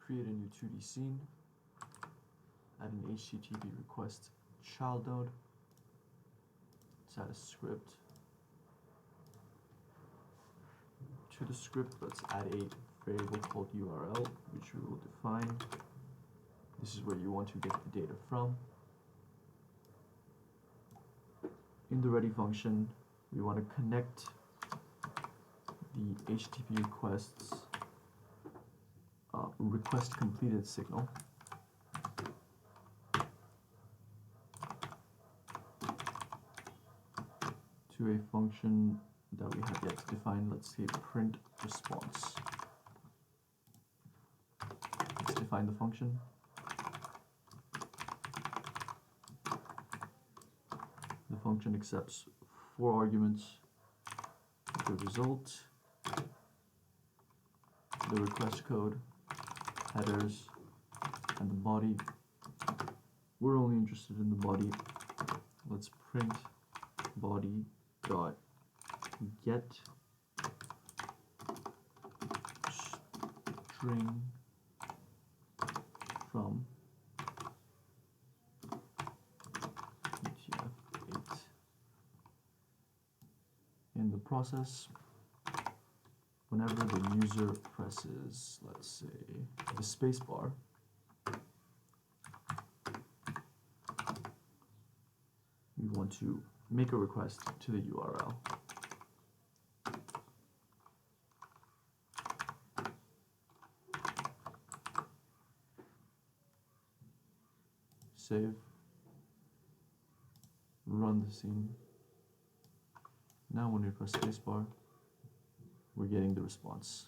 create a new 2D scene, add an HTTP request child node, let's add a script. To the script, let's add a variable called URL, which we will define. This is where you want to get the data from. In the ready function, we want to connect the HTTP request completed signal to a function that we have yet to define. Let's say print response. Let's define the function. The function accepts 4 arguments: the result, the request code, headers, and the body. We're only interested in the body. Let's print body dot get string from UTF-8. In the process, whenever the user presses, let's say, the spacebar, we want to make a request to the URL. Save, run the scene. Now when we press spacebar, we're getting the response.